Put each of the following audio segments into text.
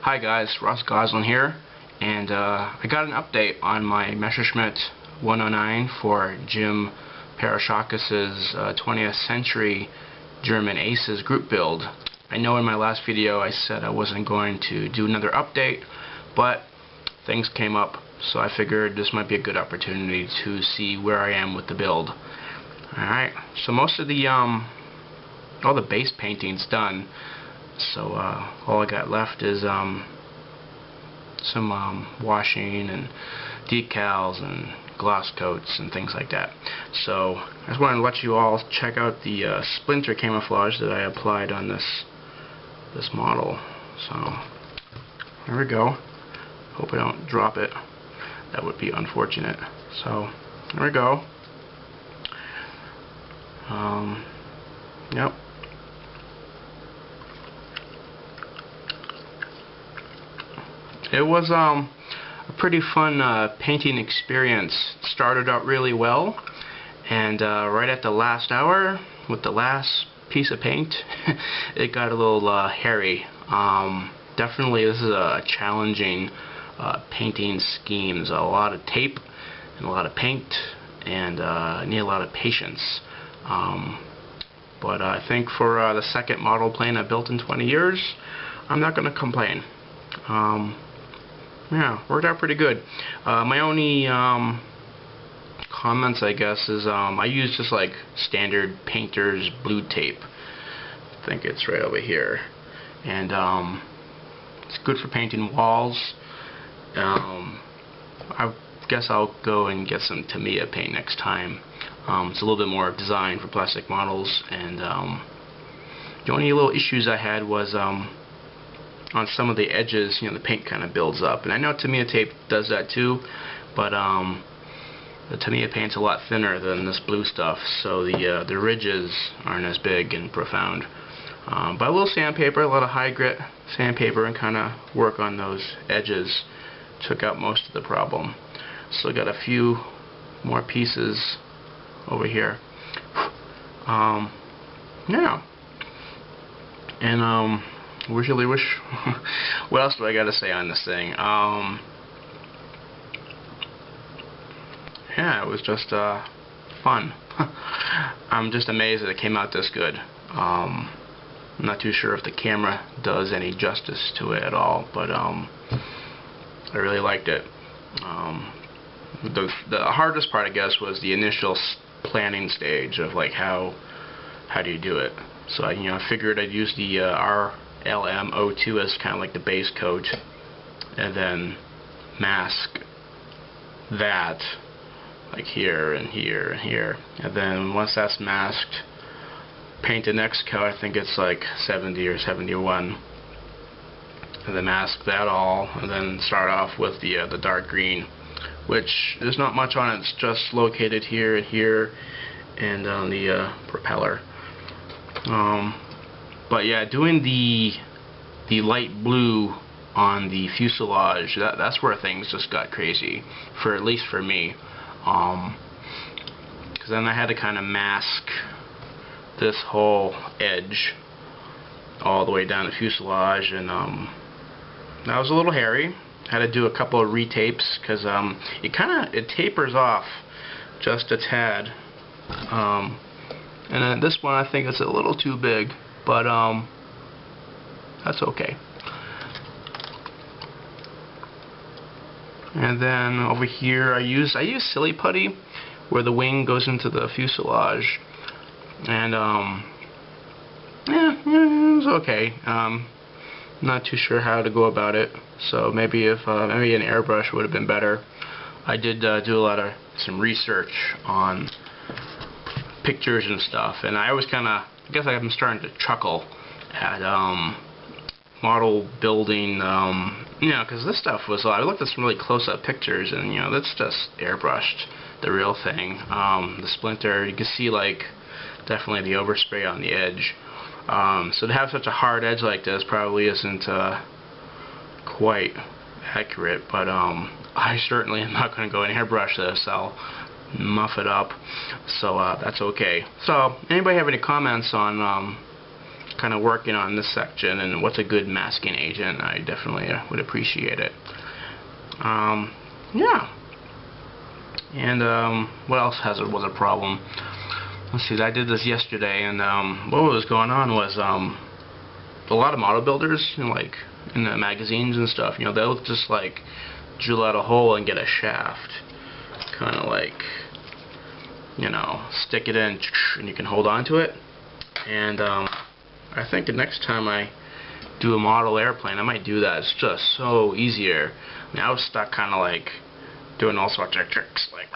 Hi guys, Ross Goslin here, and I got an update on my Messerschmitt 109 for Jim Parashakis' 20th Century German Aces group build. I know in my last video I said I wasn't going to do another update, but things came up, so I figured this might be a good opportunity to see where I am with the build. Alright, so most of the all the base painting's done. So all I got left is some washing and decals and gloss coats and things like that. So I just wanted to let you all check out the splinter camouflage that I applied on this model. So there we go. Hope I don't drop it. That would be unfortunate. So there we go. Yep. It was a pretty fun painting experience. It started out really well, and right at the last hour, with the last piece of paint, it got a little hairy. Definitely this is a challenging painting scheme. There's a lot of tape and a lot of paint, and need a lot of patience. But I think for the second model plane I built in 20 years, I'm not going to complain. Yeah, worked out pretty good. My only comments, I guess, is I used just like standard painter's blue tape. I think it's right over here, and it's good for painting walls. I guess I'll go and get some Tamiya paint next time. It's a little bit more designed for plastic models, and the only little issues I had was on some of the edges, you know, the paint kind of builds up. And I know Tamiya tape does that too, but the Tamiya paint's a lot thinner than this blue stuff, so the ridges aren't as big and profound. But a little sandpaper, a lot of high grit sandpaper, and kind of work on those edges took out most of the problem. Still got a few more pieces over here. Yeah. And really wish. What else do I got to say on this thing? Yeah, it was just fun. I'm just amazed that it came out this good. I'm not too sure if the camera does any justice to it at all, but I really liked it. The hardest part, I guess, was the initial planning stage of like how do you do it. So I figured I'd use the RLM02 as kind of like the base coat, and then mask that like here and here and here, and then once that's masked, paint the next coat. I think it's like 70 or 71, and then mask that all, and then start off with the dark green, which there's not much on it. It's just located here and here, and on the propeller. But yeah, doing the light blue on the fuselage, that's where things just got crazy, at least for me. Because then I had to kind of mask this whole edge all the way down the fuselage, and that was a little hairy. Had to do a couple of retapes because it tapers off just a tad. And then this one I think is a little too big, but that's okay. And then over here I use silly putty where the wing goes into the fuselage, and yeah, it was okay. Not too sure how to go about it, so maybe maybe an airbrush would have been better. I did do some research on pictures and stuff, and I always I guess I'm starting to chuckle at model building, because this stuff was, I looked at some really close-up pictures, and that's just airbrushed, the real thing. The splinter, you can see like definitely the overspray on the edge. So to have such a hard edge like this probably isn't quite accurate, but I certainly am not going to go and airbrush this. I'll muff it up, so that's okay. So anybody have any comments on kind of working on this section and what's a good masking agent, I definitely would appreciate it. Yeah. And what else was a problem? Let's see, I did this yesterday, and what was going on was a lot of model builders, like in the magazines and stuff, they'll just like drill out a hole and get a shaft, kind of like, stick it in and you can hold on to it. And I think the next time I do a model airplane, I might do that. It's just so easier. I mean, I was stuck kind of like doing all sorts of tricks, like,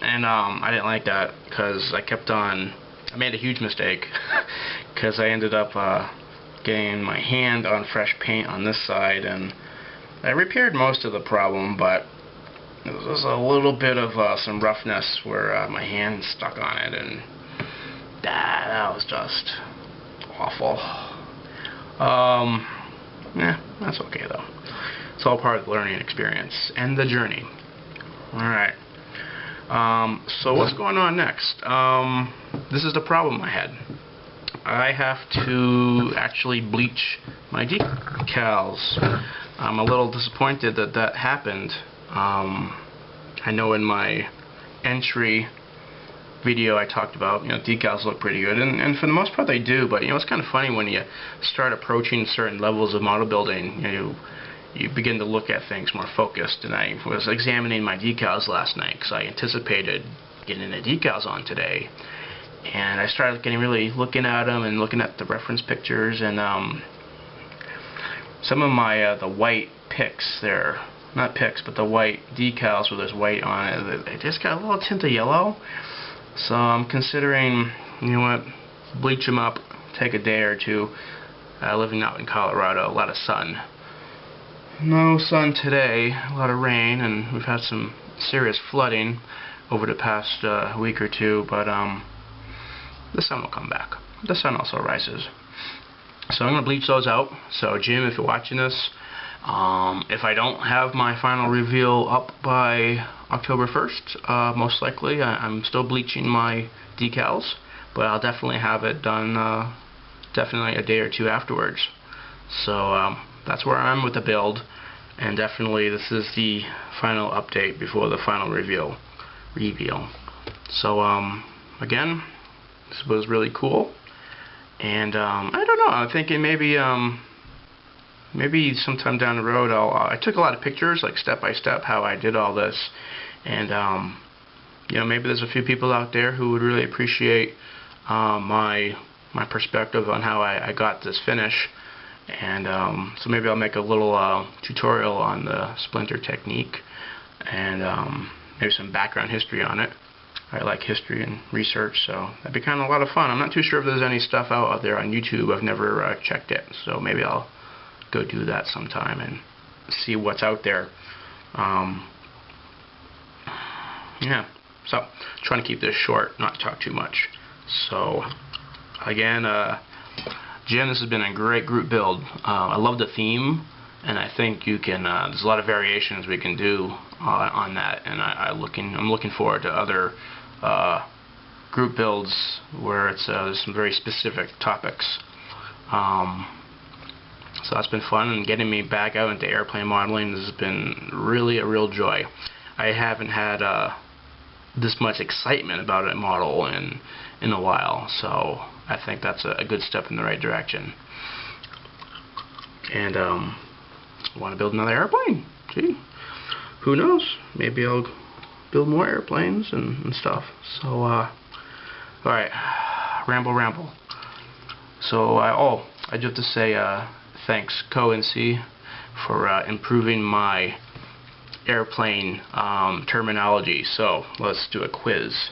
and I didn't like that because I made a huge mistake because I ended up getting my hand on fresh paint on this side, and I repaired most of the problem, but there was a little bit of some roughness where my hand stuck on it, and that was just awful. Yeah, that's okay though. It's all part of the learning experience and the journey. Alright. So what's going on next? This is the problem I had. I have to actually bleach my decals. I'm a little disappointed that that happened. I know in my entry video I talked about, decals look pretty good, and for the most part they do, but it's kind of funny when you start approaching certain levels of model building, you begin to look at things more focused. And I was examining my decals last night because I anticipated getting the decals on today, and I started really looking at them and looking at the reference pictures, and some of my the white picks there, not picks, but the white decals where there's white on it, they just got a little tint of yellow. So I'm considering, bleach them up, take a day or two. Living out in Colorado, a lot of sun. No sun today, a lot of rain, and we've had some serious flooding over the past week or two, but the sun will come back. The sun also rises. So I'm going to bleach those out. So Jim, if you're watching this, if I don't have my final reveal up by October 1st, most likely I'm still bleaching my decals, but I'll definitely have it done definitely a day or two afterwards. So that's where I'm with the build, and definitely this is the final update before the final reveal. So again, this was really cool, and I don't know, I'm thinking maybe sometime down the road I took a lot of pictures, like step by step how I did all this, and maybe there's a few people out there who would really appreciate my perspective on how I got this finish. And so maybe I'll make a little tutorial on the splinter technique, and maybe some background history on it. I like history and research, so that'd be kind of a lot of fun. I'm not too sure if there's any stuff out there on YouTube. I've never checked it, so maybe I'll go do that sometime and see what's out there. Yeah, so trying to keep this short, not talk too much. So again, Jim, this has been a great group build. I love the theme, and I think you can. There's a lot of variations we can do on that, and I'm looking forward to other group builds where there's some very specific topics. So that's been fun, and getting me back out into airplane modeling has been really a real joy. I haven't had this much excitement about a model in a while, so I think that's a good step in the right direction. And I want to build another airplane. Gee, who knows? Maybe I'll build more airplanes and stuff. So, alright, ramble. So, I do have to say thanks, Co-NC, for improving my airplane terminology. So, let's do a quiz.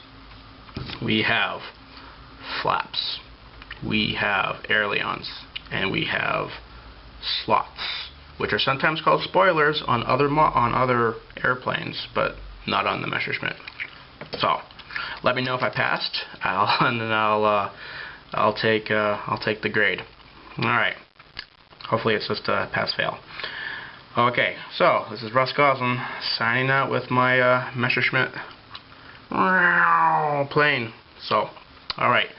We have flaps, we have ailerons, and we have slots, which are sometimes called spoilers on other airplanes, but not on the Messerschmitt. So let me know if I passed, and then I'll take the grade. All right. Hopefully it's just a pass-fail. Okay, so this is Russ Goslin signing out with my Messerschmitt plane. So, all right.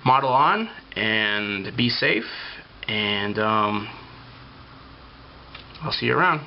model on and be safe, and I'll see you around.